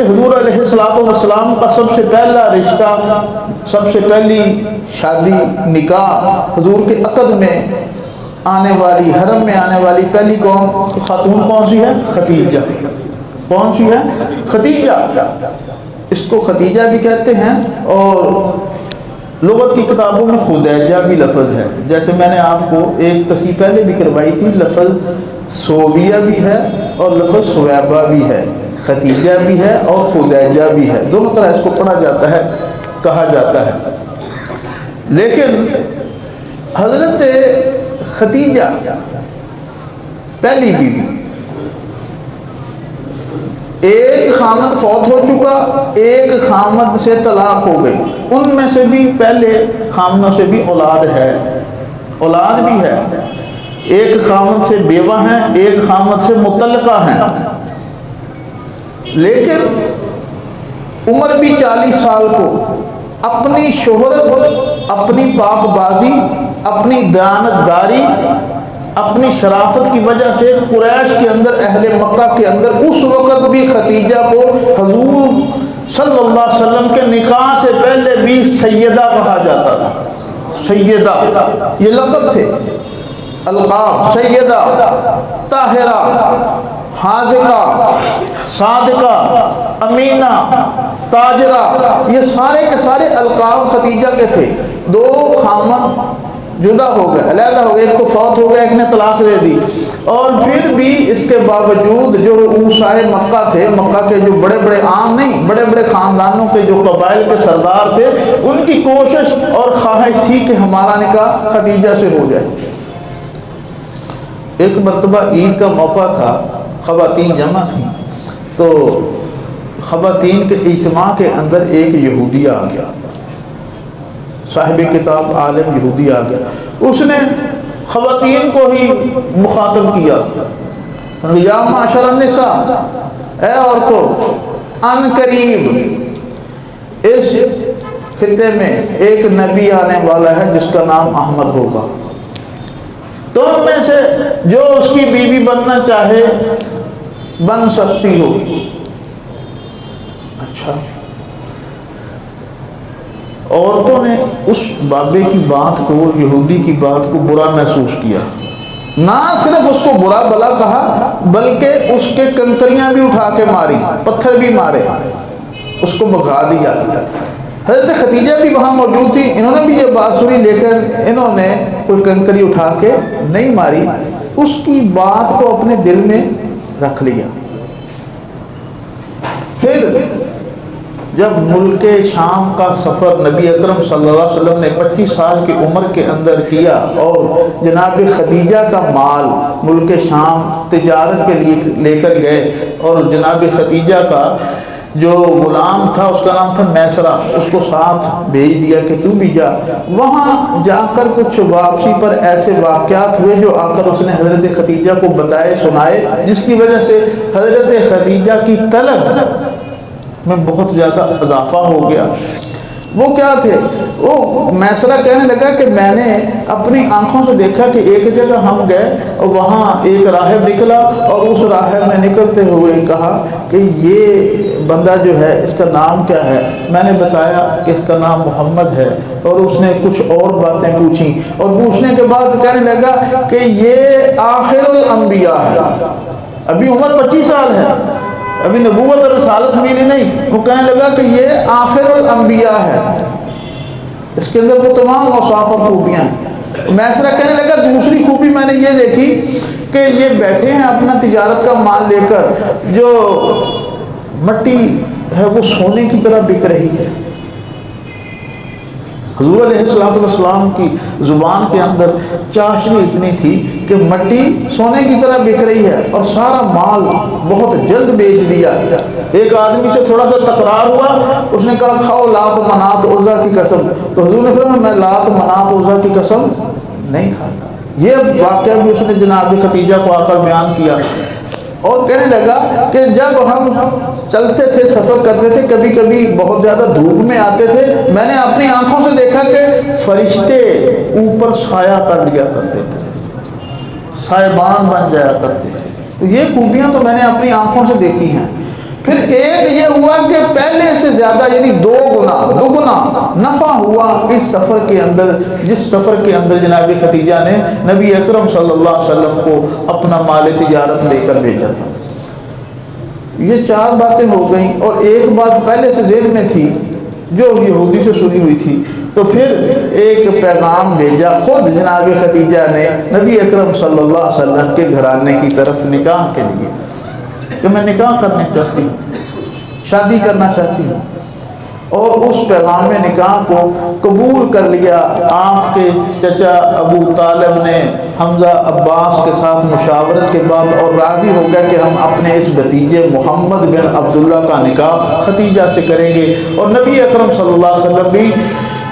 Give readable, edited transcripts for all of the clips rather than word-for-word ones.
کہ حضور علیہ الصلوۃ والسلام کا سب سے پہلا رشتہ، سب سے پہلی شادی نکاح حضور کے عقد میں آنے والی، حرم میں آنے والی پہلی خاتون کون سی ہے؟ خدیجہ۔ کون سی ہے؟ خدیجہ۔ اس کو خدیجہ بھی کہتے ہیں، اور لغت کی کتابوں میں خدیجہ بھی لفظ ہے۔ جیسے میں نے آپ کو ایک تصحیح پہلے بھی کروائی تھی، لفظ صوبیہ بھی ہے اور لفظ صویبہ بھی ہے، خدیجہ بھی ہے اور خدیجہ بھی ہے، دونوں طرح اس کو پڑھا جاتا ہے، کہا جاتا ہے۔ لیکن حضرت خدیجہ پہلی بیوی، ایک خامد فوت ہو چکا، ایک خامد سے طلاق ہو گئی، ان میں سے بھی پہلے خامدوں سے بھی اولاد ہے، اولاد بھی ہے، ایک خامد سے بیوہ ہیں، ایک خامد سے مطلقہ ہیں، لیکن عمر بھی 40 سال کو اپنی شہرت، اپنی پاک بازی، اپنی دیانتداری، اپنی شرافت کی وجہ سے قریش کے اندر، اہل مکہ کے اندر اس وقت بھی خدیجہ کو حضور صلی اللہ علیہ وسلم کے نکاح سے پہلے بھی سیدہ کہا جاتا تھا۔ سیدہ یہ لقب تھے، القاب، سیدہ، طاہرہ، حاذقہ، صادقہ، امینہ، تاجرہ، یہ سارے کے سارے القاب خدیجہ کے تھے۔ دو خامد جدا ہو گئے، علیحدہ ہو گئے، ایک تو فوت ہو گیا، ایک نے طلاق دے دی، اور پھر بھی اس کے باوجود جو رؤسائے مکہ تھے، مکہ کے جو بڑے بڑے، عام نہیں، بڑے بڑے خاندانوں کے جو قبائل کے سردار تھے، ان کی کوشش اور خواہش تھی کہ ہمارا نکاح خدیجہ سے ہو جائے۔ ایک مرتبہ عید کا موقع تھا، خواتین جمع تھیں، تو خواتین کے اجتماع کے اندر ایک یہودی آ گیا، صاحب کتاب عالم یہودی آ گیا، اس نے خواتین کو ہی مخاطب کیا، یا معاشر النساء، اے عورتوں، ان قریب اس خطے میں ایک نبی آنے والا ہے جس کا نام احمد ہوگا، تم میں سے جو اس کی بیوی بننا چاہے بن سکتی ہو۔ اچھا، عورتوں نے اس بابے کی بات کو، یہودی کی بات کو برا محسوس کیا، نہ صرف اس کو برا بلا کہا بلکہ اس کے کنکریاں بھی اٹھا کے ماری، پتھر بھی مارے، اس کو بھگا دیا۔ حضرت خدیجہ بھی وہاں موجود تھی، انہوں نے بھی یہ بات سنی، لیکن انہوں نے کوئی کنکری اٹھا کے نہیں ماری، اس کی بات کو اپنے دل میں رکھ لیا۔ پھر جب ملک شام کا سفر نبی اکرم صلی اللہ علیہ وسلم نے 25 سال کی عمر کے اندر کیا، اور جناب خدیجہ کا مال ملک شام تجارت کے لیے لے کر گئے، اور جناب خدیجہ کا جو غلام تھا اس کا نام تھا میسرہ، اس کو ساتھ بھیج دیا کہ تو بھی جا۔ وہاں جا کر کچھ واپسی پر ایسے واقعات ہوئے جو آ کر اس نے حضرت خدیجہ کو بتائے، سنائے، جس کی وجہ سے حضرت خدیجہ کی طلب میں بہت زیادہ اضافہ ہو گیا۔ وہ کیا تھے؟ وہ میسرہ کہنے لگا کہ میں نے اپنی آنکھوں سے دیکھا کہ ایک جگہ ہم گئے اور وہاں ایک راہب نکلا، اور اس راہب نے نکلتے ہوئے کہا کہ یہ بندہ جو ہے اس کا نام کیا ہے؟ میں نے بتایا کہ اس کا نام محمد ہے، اور اس نے کچھ اور باتیں پوچھی، اور پوچھنے کے بعد کہنے لگا کہ یہ آخر الانبیاء ہے، ابھی عمر 25 سال ہے، ابھی نبوت اور رسالت ملی نہیں، وہ کہنے لگا کہ یہ آخر الانبیاء ہے، اس کے اندر وہ تمام اوصاف اور خوبیاں ہیں۔ میسرہ کہنے لگا دوسری خوبی میں نے یہ دیکھی کہ یہ بیٹھے ہیں اپنا تجارت کا مال لے کر، جو مٹی ہے وہ سونے کی طرح بک رہی ہے۔ حضور علیہ السلام کی زبان کے اندر چاشنی اتنی تھی کہ مٹی سونے کی طرح بک رہی ہے، اور سارا مال بہت جلد بیچ دیا۔ ایک آدمی سے تھوڑا سا تکرار ہوا، اس نے کہا کھاؤ لات منات عزا کی قسم، تو حضور نے فرمایا میں لات منات عزا کی قسم نہیں کھاتا۔ یہ واقعہ بھی اس نے جناب خدیجہ کو آ کر بیان کیا، اور کہنے لگا کہ جب ہم چلتے تھے، سفر کرتے تھے، کبھی کبھی بہت زیادہ دھوپ میں آتے تھے، میں نے اپنی آنکھوں سے دیکھا کہ فرشتے اوپر سایہ کر لیا کرتے تھے، سائبان بن جایا کرتے تھے۔ تو یہ خوبیاں تو میں نے اپنی آنکھوں سے دیکھی ہیں۔ پھر ایک یہ ہوا زیادہ یعنی دگنا نفع ہوا اس سفر کے اندر، جس سفر کے اندر جناب خدیجہ نے نبی اکرم صلی اللہ علیہ وسلم کو اپنا مال تجارت لے کر بھیجا تھا۔ یہ 4 باتیں ہو گئیں، اور ایک بات پہلے سے ذہن میں تھی جو یہودی سے سنی ہوئی تھی، تو پھر ایک پیغام بھیجا خود جناب خدیجہ نے نبی اکرم صلی اللہ علیہ وسلم کے گھرانے کی طرف نکاح کے لیے کہ میں نکاح کرنا چاہتی ہوں، شادی کرنا چاہتی ہوں، اور اس پیغام میں نکاح کو قبول کر لیا۔ آپ کے چچا ابو طالب نے حمزہ عباس کے ساتھ مشاورت کے بعد اور راضی ہو گیا کہ ہم اپنے اس بھتیجے محمد بن عبداللہ کا نکاح خدیجہ سے کریں گے، اور نبی اکرم صلی اللہ علیہ وسلم بھی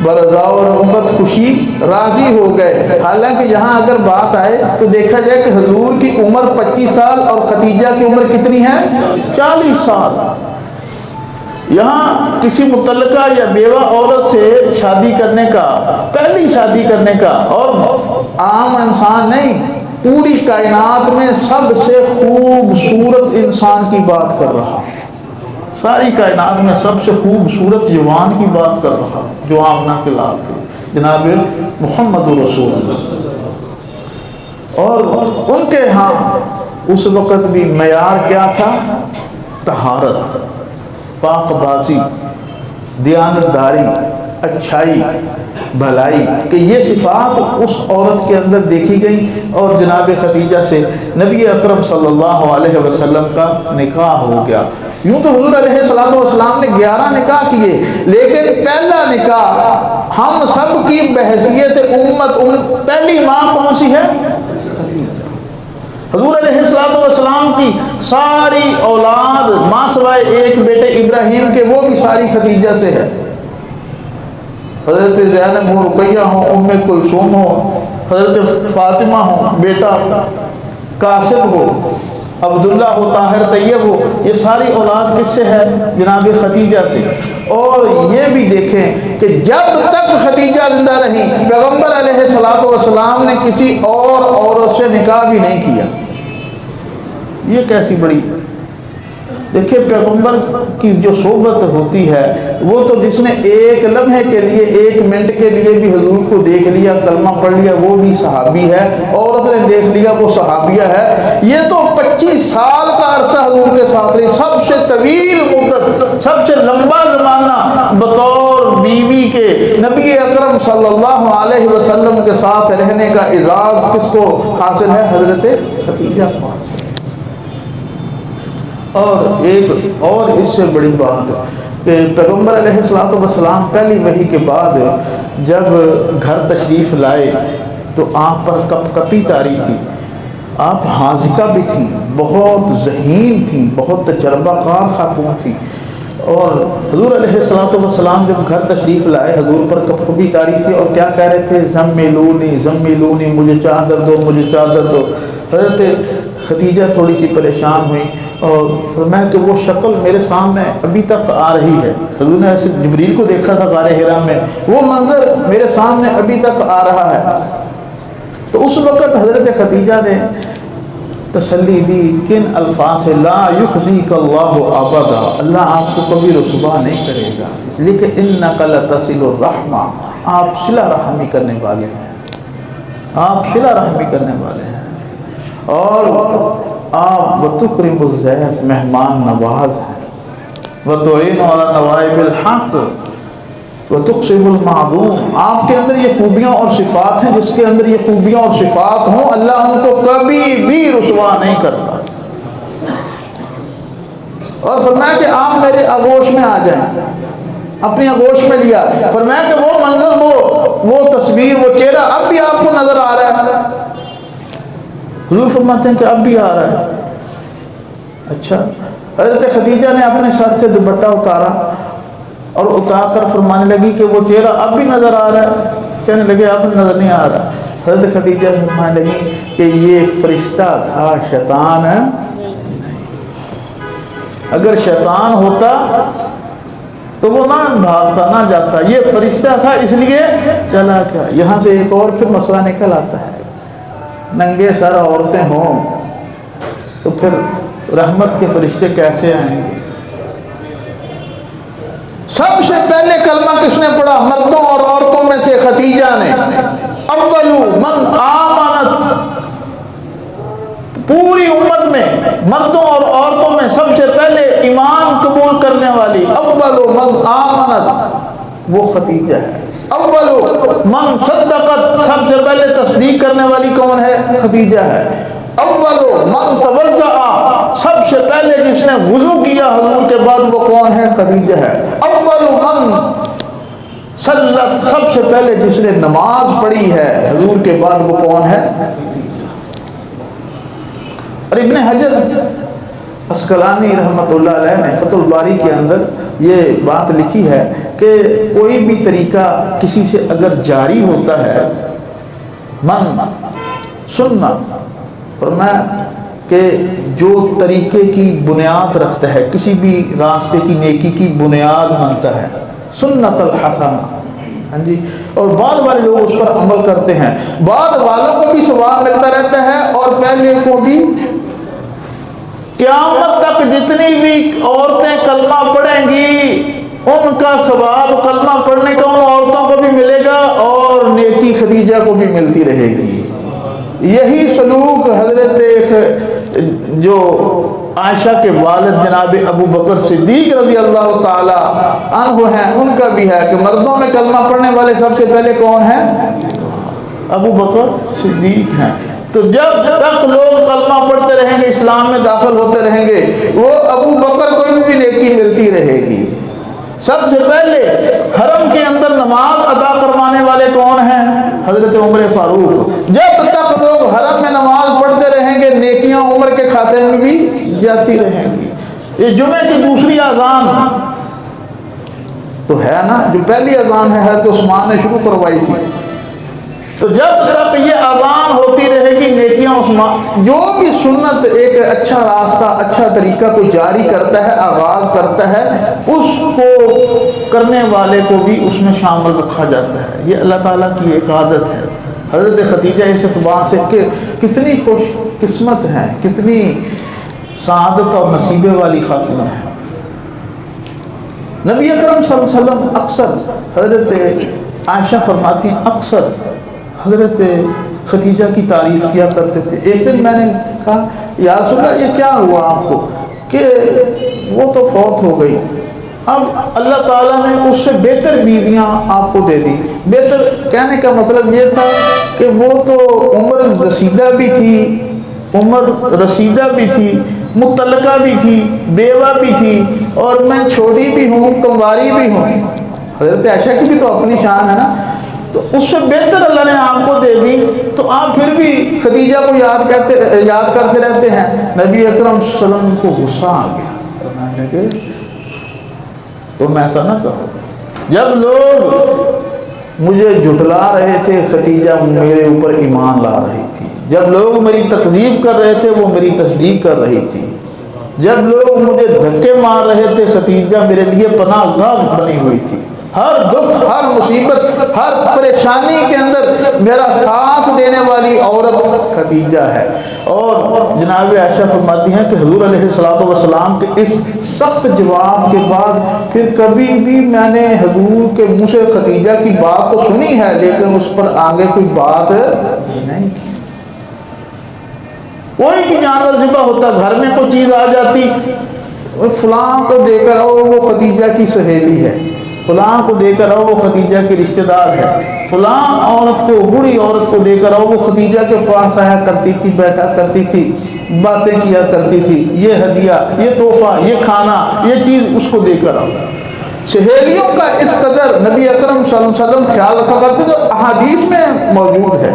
برضا و رغبت خوشی راضی ہو گئے۔ حالانکہ یہاں اگر بات آئے تو دیکھا جائے کہ حضور کی عمر 25 سال اور خدیجہ کی عمر کتنی ہے؟ 40 سال۔ یہاں کسی متعلقہ یا بیوہ عورت سے شادی کرنے کا، پہلی شادی کرنے کا، اور عام انسان نہیں، پوری کائنات میں سب سے خوبصورت انسان کی بات کر رہا، ساری کائنات میں سب سے خوبصورت جوان کی بات کر رہا، جو آمنہ کے لال تھے، جناب محمد رسول اللہ۔ اور ان کے ہاں اس وقت بھی معیار کیا تھا؟ طہارت، پاک بازی، دیانتداری، اچھائی، بھلائی، کہ یہ صفات اس عورت کے اندر دیکھی گئی، اور جناب خدیجہ سے نبی اکرم صلی اللہ علیہ وسلم کا نکاح ہو گیا۔ یوں تو حضور علیہ السلام نے 11 نکاح کیے، لیکن پہلا نکاح ہم سب کی بحیثیت امت پہلی ماں کون سی ہے؟ خدیجہ۔ حضور علیہ السلام کی ساری اولاد ماں سوائے ایک بیٹے ابراہیم کے، وہ بھی ساری خدیجہ سے ہے۔ حضرت زینب ہو، رقیہ ہو، ام کلثوم ہو، حضرت فاطمہ ہو، بیٹا قاسم ہو، عبداللہ ہو، طاہر طیب ہو، یہ ساری اولاد کس سے ہے؟ جناب خدیجہ سے۔ اور یہ بھی دیکھیں کہ جب تک خدیجہ زندہ رہی، پیغمبر علیہ السلام نے کسی اور عورت سے نکاح بھی نہیں کیا۔ یہ کیسی بڑی، دیکھیں پیغمبر کی جو صحبت ہوتی ہے، وہ تو جس نے ایک لمحے کے لیے، ایک منٹ کے لیے بھی حضور کو دیکھ لیا، کلمہ پڑھ لیا، وہ بھی صحابی ہے، عورت نے دیکھ لیا وہ صحابیہ ہے۔ یہ تو 25 سال کا عرصہ حضور کے ساتھ رہی، سب سے طویل مدت، سب سے لمبا زمانہ بطور بیوی کے نبی اکرم صلی اللہ علیہ وسلم کے ساتھ رہنے کا اعزاز کس کو حاصل ہے؟ حضرت خدیجہ کو۔ اور ایک اور اس سے بڑی بات ہے کہ پیغمبر علیہ السلام پہلی وحی کے بعد جب گھر تشریف لائے تو آپ پر کپ کپی طاری تھی، آپ حاذقہ بھی تھیں، بہت ذہین تھیں، بہت تجربہ کار خاتون تھی، اور حضور علیہ السلام جب گھر تشریف لائے حضور پر کپ کپی طاری تھی، اور کیا کہہ رہے تھے؟ زملونی زملونی، مجھے چادر دو، مجھے چادر دو۔ حضرت خدیجہ تھوڑی سی پریشان ہوئی اور فرمایا کہ وہ شکل میرے سامنے ابھی تک آ رہی ہے، حضور نے ایسے جبریل کو دیکھا تھا غار حرا میں، وہ منظر میرے سامنے ابھی تک آ رہا ہے۔ تو اس وقت حضرت خدیجہ نے تسلی دی کن الفاظ سے؟ لا یخزیک اللہ ابدا، اللہ آپ کو کبھی رسوا نہیں کرے گا، اس لیے کہ انک لتصل الرحمہ، آپ صلہ رحمی کرنے والے ہیں، آپ صلہ رحمی کرنے والے ہیں، اور آپ وتکرم الضیف، مہمان نواز ہیں، وتعین علی نوائب الحق وتقسم المعدوم، آپ کے اندر یہ خوبیاں اور صفات ہیں، جس کے اندر یہ خوبیاں اور صفات ہوں اللہ ان کو کبھی بھی رسوا نہیں کرتا۔ اور فرمایا کہ آپ میرے آغوش میں آ جائیں، اپنی آغوش میں لیا، فرمایا کہ وہ منظر، وہ تصویر، وہ چہرہ اب بھی آپ کو نظر آ رہا ہے۔ حضور فرماتے ہیں کہ اب بھی آ رہا ہے۔ اچھا، حضرت خدیجہ نے اپنے سر سے دوپٹہ اتارا اور اتار کر فرمانے لگی کہ وہ چہرہ اب بھی نظر آ رہا ہے، کہنے لگے اب نظر نہیں آ رہا۔ حضرت خدیجہ فرمانے لگی کہ یہ فرشتہ تھا، شیطان ہے نہیں، اگر شیطان ہوتا تو وہ نہ بھاگتا، نہ جاتا، یہ فرشتہ تھا اس لیے چلا گیا۔ یہاں سے ایک اور پھر مسئلہ نکل آتا ہے، ننگے سر عورتیں ہوں تو پھر رحمت کے فرشتے کیسے آئیں گے؟ سب سے پہلے کلمہ کس نے پڑھا؟ مردوں اور عورتوں میں سے خدیجہ نے. اول من آمنت، پوری امت میں مردوں اور عورتوں میں سب سے پہلے ایمان قبول کرنے والی اول من آمنت وہ خدیجہ ہے. اول من صدقت، سب سے پہلے تصدیق کرنے والی کون ہے؟ خدیجہ ہے. اول من توضأ، سب سے پہلے جس نے وضو کیا حضور کے بعد وہ کون ہے؟ خدیجہ ہے. اول من صلت، سب سے پہلے جس نے نماز پڑھی ہے حضور کے بعد وہ کون ہے؟ اور ابن حجر عسقلانی رحمۃ اللہ علیہ نے فتح الباری کے اندر یہ بات لکھی ہے کہ کوئی بھی طریقہ کسی سے اگر جاری ہوتا ہے، من سننا، فرمایا کہ جو طریقے کی بنیاد رکھتا ہے، کسی بھی راستے کی نیکی کی بنیاد بنتا ہے، سنت الحسنہ، ہاں جی، اور بعد والے لوگ اس پر عمل کرتے ہیں، بعد والوں کو بھی ثواب ملتا رہتا ہے اور پہلے کو بھی. قیامت تک جتنی بھی عورتیں کلمہ پڑھیں گی ان کا ثواب کلمہ پڑھنے کا ان عورتوں کو بھی ملے گا اور نیکی خدیجہ کو بھی ملتی رہے گی. یہی سلوک حضرت جو عائشہ کے والد جناب ابو بکر صدیق رضی اللہ تعالی عنہ ہیں ان کا بھی ہے کہ مردوں میں کلمہ پڑھنے والے سب سے پہلے کون ہیں؟ ابو بکر صدیق ہیں. تو جب تک لوگ کلمہ پڑھتے رہیں گے، اسلام میں داخل ہوتے رہیں گے، وہ ابو بکر کو بھی نیکی ملتی رہے گی. سب سے پہلے حرم کے اندر نماز ادا کروانے والے کون ہیں؟ حضرت عمر فاروق. جب تک لوگ حرم میں نماز پڑھتے رہیں گے نیکیاں عمر کے کھاتے میں بھی جاتی رہیں گی. یہ جمعے کی دوسری اذان تو ہے نا، جو پہلی اذان ہے حضرت عثمان نے شروع کروائی تھی. تو جب تک یہ اذان ہوتی رہے گی نیکیاں عثمان، جو بھی سنت ایک اچھا راستہ اچھا طریقہ کو جاری کرتا ہے، آغاز کرتا ہے، اس کو کرنے والے کو بھی اس میں شامل رکھا جاتا ہے. یہ اللہ تعالیٰ کی ایک عادت ہے. حضرت خدیجہ اس اعتبار سے کہ کتنی خوش قسمت ہیں، کتنی سعادت اور نصیبے والی خاتون ہیں. نبی اکرم صلی اللہ علیہ وسلم اکثر، حضرت عائشہ فرماتی ہیں، اکثر حضرت خدیجہ کی تعریف کیا کرتے تھے. ایک دن میں نے کہا یا رسول اللہ یہ کیا ہوا آپ کو؟ کہ وہ تو فوت ہو گئی، اب اللہ تعالیٰ نے اس سے بہتر بیویاں آپ کو دے دی. بہتر کہنے کا مطلب یہ تھا کہ وہ تو عمر رسیدہ بھی تھی، عمر رسیدہ بھی تھی، مطلقہ بھی تھی، بیوہ بھی تھی، اور میں چھوٹی بھی ہوں، کنواری بھی ہوں. حضرت عائشہ کی بھی تو اپنی شان ہے نا. تو اس سے بہتر اللہ نے آپ کو دے دی، تو آپ پھر بھی خدیجہ کو یاد کرتے رہتے ہیں. نبی اکرم صلی اللہ علیہ وسلم کو غصہ آ گیا، فرمانے لگے تم ایسا نہ کہو. جب لوگ مجھے جھٹلا رہے تھے خدیجہ میرے اوپر ایمان لا رہی تھی. جب لوگ میری تکذیب کر رہے تھے وہ میری تصدیق کر رہی تھی. جب لوگ مجھے دھکے مار رہے تھے خدیجہ میرے لیے پناہ گاہ بنی ہوئی تھی. ہر دکھ، ہر مصیبت، ہر پریشانی کے اندر میرا ساتھ دینے والی عورت خدیجہ ہے. اور جناب عائشہ فرماتی ہیں کہ حضور علیہ الصلوۃ والسلام کے اس سخت جواب کے بعد پھر کبھی بھی میں نے حضور کے منہ سے خدیجہ کی بات تو سنی ہے لیکن اس پر آگے کوئی بات نہیں کی. کوئی بھی جانور ذبح ہوتا، گھر میں کوئی چیز آ جاتی، فلاں کو دے کر آؤ وہ خدیجہ کی سہیلی ہے، فلاں کو دے کر آؤ وہ خدیجہ کی رشتہ دار ہے، فلاں عورت کو، بوڑھی عورت کو دے کر آؤ وہ خدیجہ کے پاس آیا کرتی تھی، بیٹھا کرتی تھی، باتیں کیا کرتی تھی، یہ ہدیہ، یہ تحفہ، یہ کھانا، یہ چیز اس کو دے کر آؤ. سہیلیوں کا اس قدر نبی اکرم صلی اللہ علیہ وسلم خیال رکھا کرتے تو احادیث میں موجود ہے.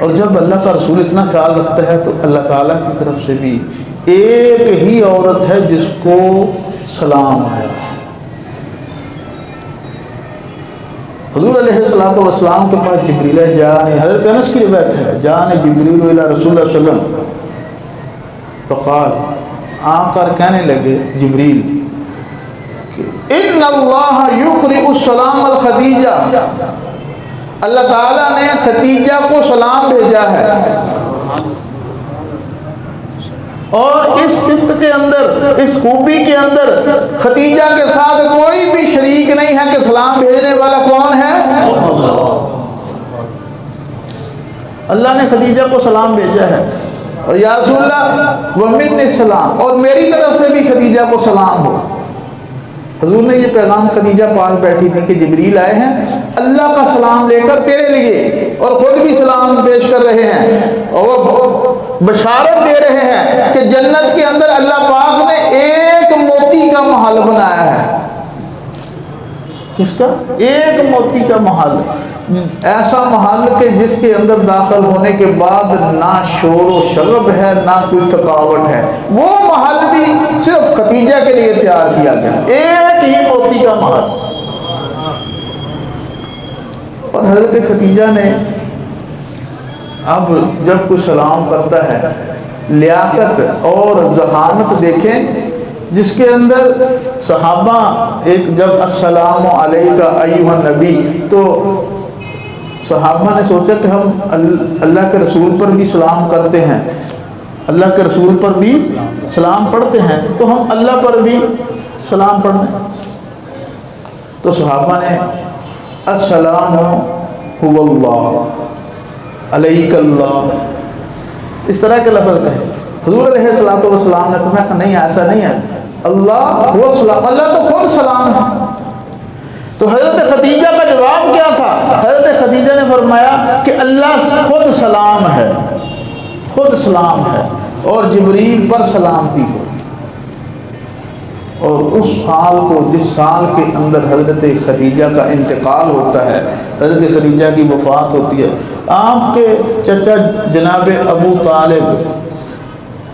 اور جب اللہ کا رسول اتنا خیال رکھتا ہے تو اللہ تعالیٰ کی طرف سے بھی ایک ہی عورت ہے جس کو سلام ہے. حضور علیہ الصلوۃ والسلام کے پاس جبریل جان، حضرت انس کی روایت ہے، جان جبریل الی رسول اللہ صلی اللہ علیہ وسلم فقال، آ کر کہنے لگے جبریل ان اللہ یقرئ السلام الخدیجہ، اللہ تعالیٰ نے خدیجہ کو سلام بھیجا ہے. اور اس صفت کے اندر، اس خوبی کے اندر خدیجہ کے ساتھ کوئی بھی شریک نہیں ہے کہ سلام بھیجنے والا کون ہے؟ اللہ نے خدیجہ کو سلام بھیجا ہے، اور یا رسول اللہ ومن السلام، اور میری طرف سے بھی خدیجہ کو سلام ہو۔ حضور نے یہ پیغام خدیجہ پاس بیٹھی تھی کہ جبریل آئے ہیں اللہ کا سلام لے کر تیرے لیے، اور خود بھی سلام پیش کر رہے ہیں، اور بشارت دے رہے ہیں کہ جنت کے اندر اللہ پاک نے ایک موتی کا محل بنایا ہے۔ کس کا؟ ایک موتی کا محل، ایسا محل کہ جس کے اندر داخل ہونے کے بعد نہ شور و شغب ہے نہ کوئی تھکاوٹ ہے، وہ محل بھی صرف خدیجہ کے لیے تیار کیا گیا، ایک ہی موتی کا محل۔ اور حضرت خدیجہ نے اب جب کوئی سلام کرتا ہے، لیاقت اور ذہانت دیکھیں جس کے اندر صحابہ ایک جب السلام علیکہ ایھا النبی، تو صحابہ نے سوچا کہ ہم اللہ کے رسول پر بھی سلام کرتے ہیں، اللہ کے رسول پر بھی سلام پڑھتے ہیں، تو ہم اللہ پر بھی سلام پڑھ دیں۔ تو صحابہ نے السلام هو اللہ علیک اللہ اس طرح کے لفظ کہے۔ حضور علیہ الصلوۃ والسلام نے فرمایا کہ نہیں، ایسا نہیں ہے، اللہ وہ سلام، اللہ تو خود سلام ہے۔ تو حضرت خدیجہ کا جواب کیا تھا؟ حضرت خدیجہ نے فرمایا کہ اللہ خود سلام ہے، خود سلام ہے، اور جبریل پر سلام بھی ہو۔ اور اس سال کو جس سال کے اندر حضرت خدیجہ کا انتقال ہوتا ہے، حضرت خدیجہ کی وفات ہوتی ہے، آپ کے چچا جناب ابو طالب،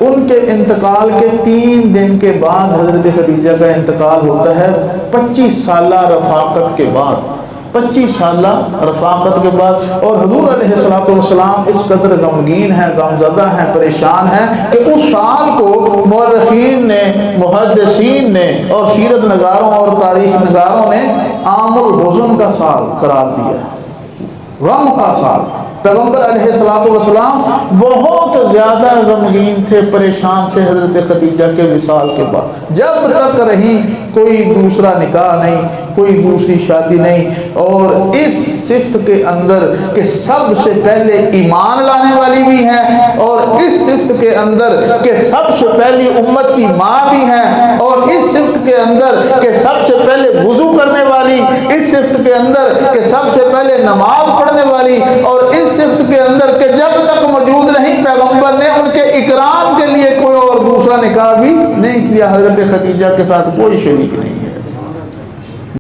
ان کے انتقال کے 3 دن کے بعد حضرت خدیجہ کا انتقال ہوتا ہے، 25 سالہ رفاقت کے بعد، 25 سالہ رفاقت کے بعد۔ اور حضور علیہ الصلوۃ والسلام اس قدر غمگین ہیں، غمزدہ ہیں، پریشان ہیں کہ اس سال کو مورخین نے، محدثین نے اور سیرت نگاروں اور تاریخ نگاروں نے عام الحزن کا سال قرار دیا، غم کا سال۔ پیغمبر علیہ الصلوۃ والسلام بہت زیادہ غمگین تھے، پریشان تھے حضرت خدیجہ کے وصال کے بعد، جب تک رہی کوئی دوسرا نکاح نہیں، کوئی دوسری شادی نہیں، اور اس صفت کے اندر کہ سب سے پہلے ایمان لانے والی بھی ہیں، اور اس صفت کے اندر کہ سب سے پہلی امت کی ماں بھی ہیں، اور اس صفت کے اندر کہ سب سے پہلے وضو کرنے والی، اس صفت کے اندر کہ سب سے پہلے نماز پڑھنے والی، اور اس صفت کے اندر کہ جب تک موجود نہیں پیغمبر نے ان کے اکرام کے لیے کوئی اور دوسرا نکاح بھی نہیں کیا۔ حضرت خدیجہ کے ساتھ کوئی شریک نہیں ہے۔